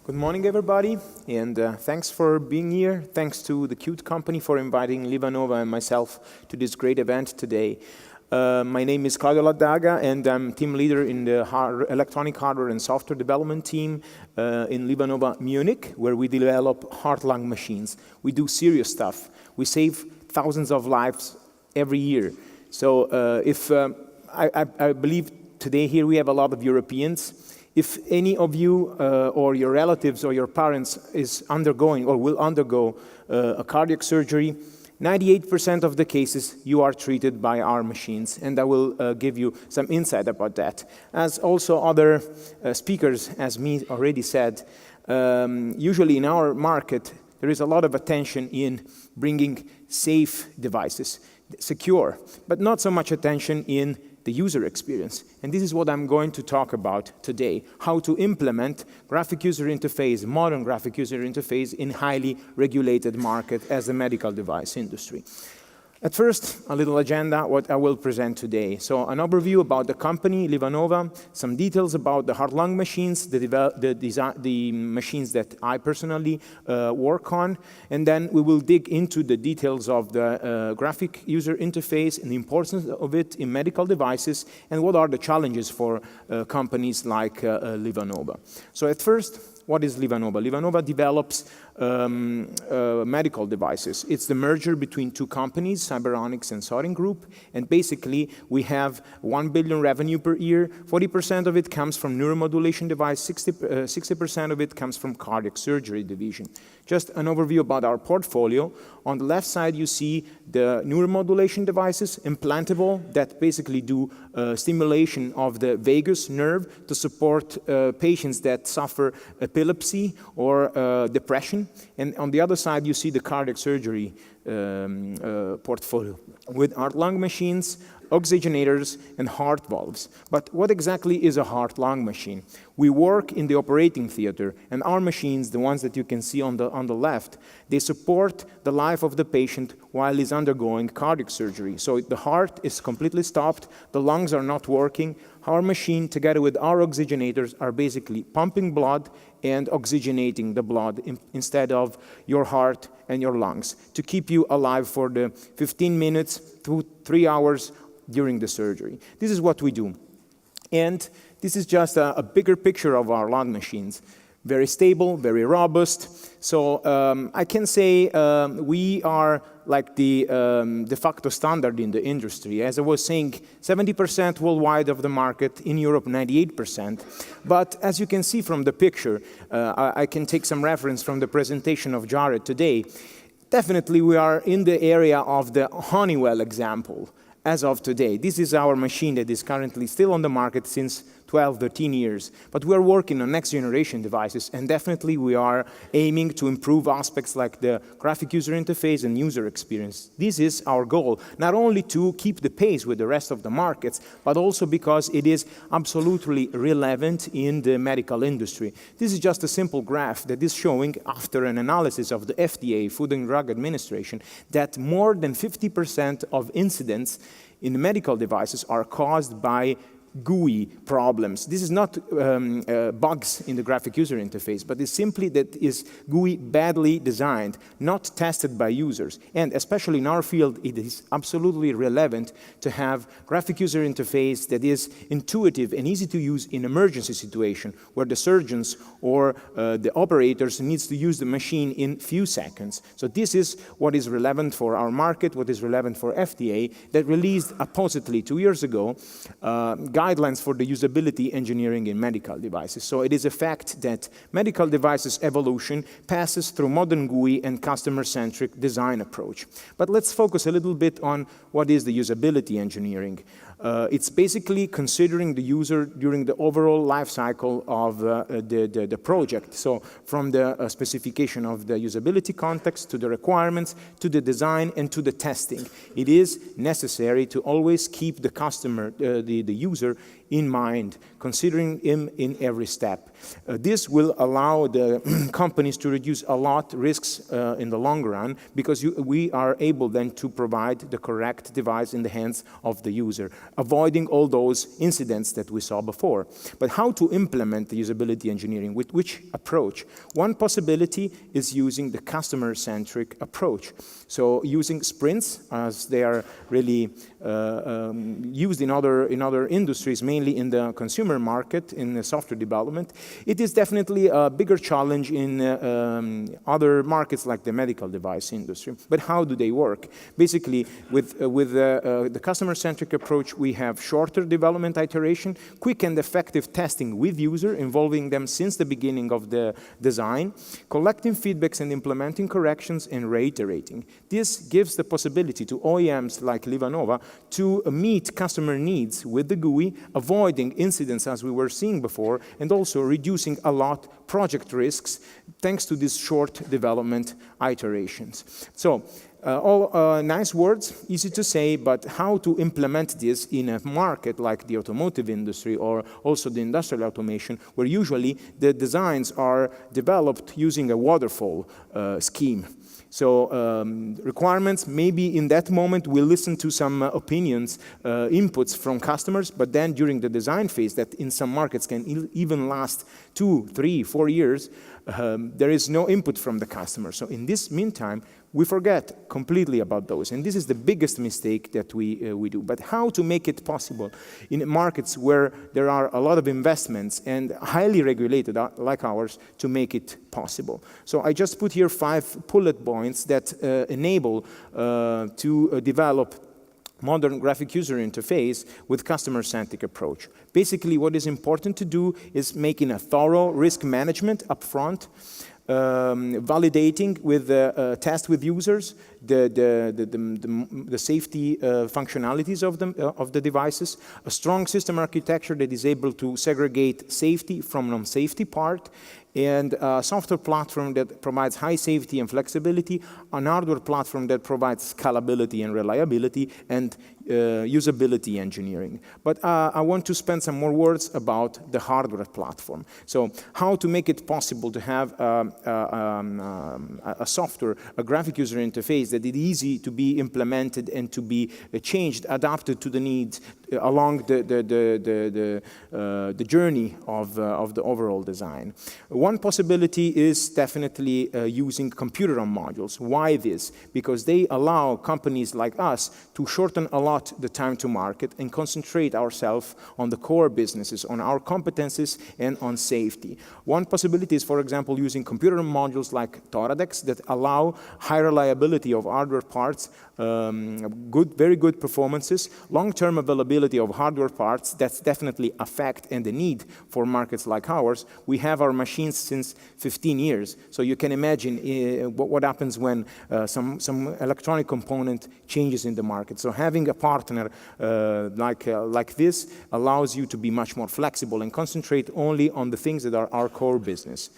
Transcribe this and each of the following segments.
Good morning, everybody, and thanks for being here. Thanks to the Qt company for inviting LivaNova and myself to this great event today. My name is Claudio Laddaga, and I'm team leader in the electronic hardware and software development team in LivaNova Munich, where we develop heart-lung machines. We do serious stuff. We save thousands of lives every year. So I believe today here we have a lot of Europeans. If any of you or your relatives or your parents is undergoing or will undergo a cardiac surgery, 98% of the cases you are treated by our machines, and I will give you some insight about that. As also other speakers, as me already said, usually in our market there is a lot of attention in bringing safe devices, secure, but not so much attention in the user experience. And this is what I'm going to talk about today, how to implement graphic user interface, modern graphic user interface in highly regulated market as the medical device industry. At first, a little agenda, what I will present today. So an overview about the company, LivaNova, some details about the heart-lung machines, the machines that I personally work on, and then we will dig into the details of the graphic user interface and the importance of it in medical devices, and what are the challenges for companies like LivaNova. So at first, what is LivaNova? LivaNova develops medical devices. It's the merger between two companies, Cyberonics and Sorin Group, and basically we have 1 billion revenue per year. 40% of it comes from neuromodulation device, 60% of it comes from cardiac surgery division. Just an overview about our portfolio. On the left side you see the neuromodulation devices, implantable, that basically do stimulation of the vagus nerve to support patients that suffer epilepsy or depression. And on the other side, you see the cardiac surgery portfolio with heart-lung machines, oxygenators, and heart valves. But what exactly is a heart-lung machine? We work in the operating theater, and our machines, the ones that you can see on the left, they support the life of the patient while he's undergoing cardiac surgery. So the heart is completely stopped, the lungs are not working. Our machine, together with our oxygenators, are basically pumping blood and oxygenating the blood instead of your heart and your lungs to keep you alive for the 15 minutes to 3 hours during the surgery. This is what we do. And this is just a bigger picture of our lung machines. Very stable, very robust. So I can say we are like the de facto standard in the industry. As I was saying, 70% worldwide of the market, in Europe 98%. But as you can see from the picture, I can take some reference from the presentation of Jared today. Definitely we are in the area of the Honeywell example as of today. This is our machine that is currently still on the market since 12, 13 years. But we are working on next generation devices, and definitely we are aiming to improve aspects like the graphic user interface and user experience. This is our goal, not only to keep the pace with the rest of the markets, but also because it is absolutely relevant in the medical industry. This is just a simple graph that is showing, after an analysis of the FDA, Food and Drug Administration, that more than 50% of incidents in medical devices are caused by GUI problems. This is not bugs in the graphic user interface, but it's simply that is GUI badly designed, not tested by users. And especially in our field, it is absolutely relevant to have graphic user interface that is intuitive and easy to use in emergency situation, where the surgeons or the operators needs to use the machine in few seconds. So this is what is relevant for our market, what is relevant for FDA, that released supposedly 2 years ago guidelines for the usability engineering in medical devices. So it is a fact that medical devices evolution passes through modern GUI and customer-centric design approach. But let's focus a little bit on what is the usability engineering. It's basically considering the user during the overall life cycle of the project. So from the specification of the usability context to the requirements, to the design, and to the testing. It is necessary to always keep the customer, the user, in mind, considering him in every step. This will allow the companies to reduce a lot risks in the long run, because we are able then to provide the correct device in the hands of the user, avoiding all those incidents that we saw before. But how to implement the usability engineering? With which approach? One possibility is using the customer-centric approach. So using sprints, as they are really used in other industries, mainly in the consumer market, in the software development. It is definitely a bigger challenge in other markets like the medical device industry. But how do they work? Basically, with the customer-centric approach, we have shorter development iteration, quick and effective testing with user, involving them since the beginning of the design, collecting feedbacks and implementing corrections, and reiterating. This gives the possibility to OEMs like LivaNova to meet customer needs with the GUI, avoiding incidents as we were seeing before, and also reducing a lot project risks thanks to these short development iterations. So, all nice words, easy to say, but how to implement this in a market like the automotive industry or also the industrial automation, where usually the designs are developed using a waterfall scheme. So requirements, maybe in that moment we'll listen to some opinions, inputs from customers, but then during the design phase, that in some markets can even last 2, 3, 4 years, there is no input from the customer. So in this meantime, we forget completely about those. And this is the biggest mistake that we do. But how to make it possible in markets where there are a lot of investments and highly regulated like ours to make it possible? So I just put here 5 bullet points that enable to develop modern graphic user interface with customer-centric approach. Basically, what is important to do is making a thorough risk management upfront, validating with test with users the safety functionalities of the devices, a strong system architecture that is able to segregate safety from non-safety part, and a software platform that provides high safety and flexibility, an hardware platform that provides scalability and reliability, and usability engineering. But I want to spend some more words about the hardware platform. So how to make it possible to have a software, a graphic user interface that is easy to be implemented and to be changed, adapted to the needs along the journey of the overall design. One possibility is definitely using computer-on modules. Why this? Because they allow companies like us to shorten a lot the time to market and concentrate ourselves on the core businesses, on our competencies, and on safety. One possibility is, for example, using computer-on modules like Toradex that allow high reliability of hardware parts, very good performances, long-term availability of hardware parts. That's definitely a fact and a need for markets like ours. We have our machines since 15 years, so you can imagine what happens when some electronic component changes in the market. So having a partner like this allows you to be much more flexible and concentrate only on the things that are our core business.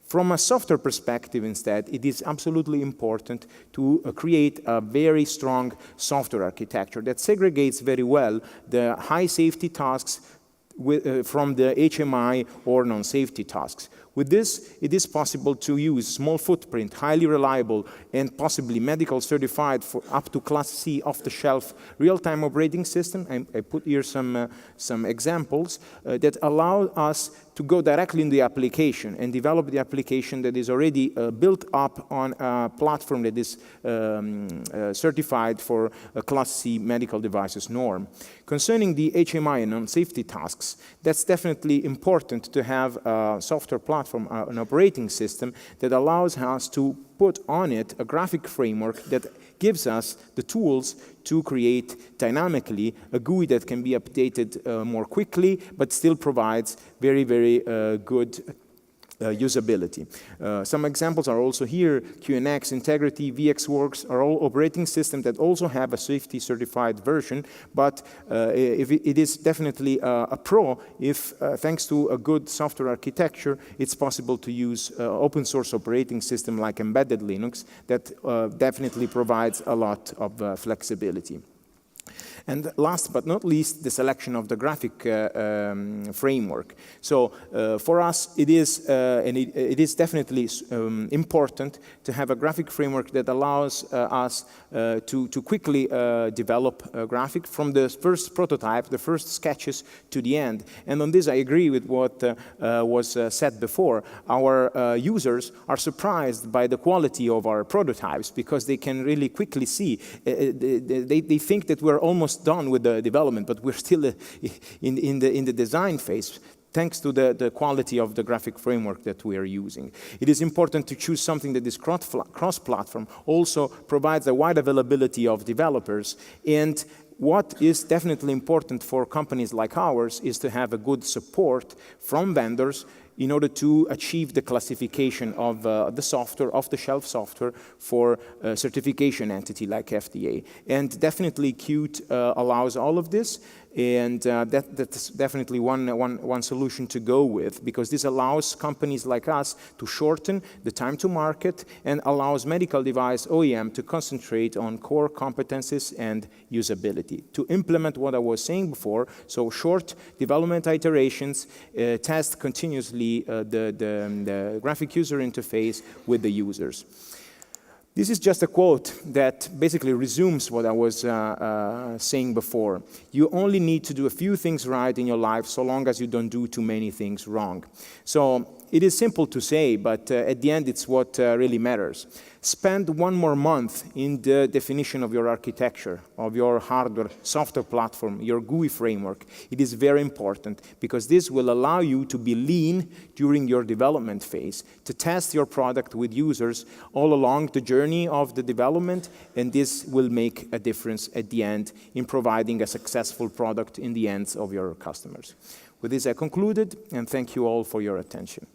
From a software perspective, instead, it is absolutely important to create a very strong software architecture that segregates very well the high safety tasks from the HMI or non-safety tasks. With this, it is possible to use small footprint, highly reliable, and possibly medical certified for up to Class C off-the-shelf real-time operating system. I put here some examples that allow us to go directly in the application and develop the application that is already built up on a platform that is certified for a Class C medical devices norm. Concerning the HMI and non-safety tasks, that's definitely important to have a software platform, an operating system that allows us to put on it a graphic framework that gives us the tools to create dynamically a GUI that can be updated more quickly, but still provides very, very good usability. Some examples are also here. QNX, Integrity, VxWorks are all operating systems that also have a safety certified version, but if it is definitely a pro if thanks to a good software architecture, it's possible to use open source operating system like embedded Linux that definitely provides a lot of flexibility. And last but not least, the selection of the graphic framework. So for us, it is definitely important to have a graphic framework that allows us to quickly develop a graphic from the first prototype, the first sketches, to the end. And on this, I agree with what was said before. Our users are surprised by the quality of our prototypes because they can really quickly see. They think that we're almost done with the development, but we're still in the design phase, thanks to the quality of the graphic framework that we are using. It is important to choose something that is cross-platform, also provides a wide availability of developers, and what is definitely important for companies like ours is to have a good support from vendors in order to achieve the classification of the software, off-the-shelf software, for a certification entity like FDA. And definitely Qt allows all of this, and that's definitely one solution to go with, because this allows companies like us to shorten the time to market and allows medical device OEM to concentrate on core competencies and usability. To implement what I was saying before, so short development iterations, test continuously the graphic user interface with the users. This is just a quote that basically resumes what I was saying before. You only need to do a few things right in your life so long as you don't do too many things wrong. So it is simple to say, but at the end it's what really matters. Spend one more month in the definition of your architecture, of your hardware, software platform, your GUI framework. It is very important because this will allow you to be lean during your development phase, to test your product with users all along the journey of the development, and this will make a difference at the end in providing a successful product in the hands of your customers. With this, I concluded, and thank you all for your attention.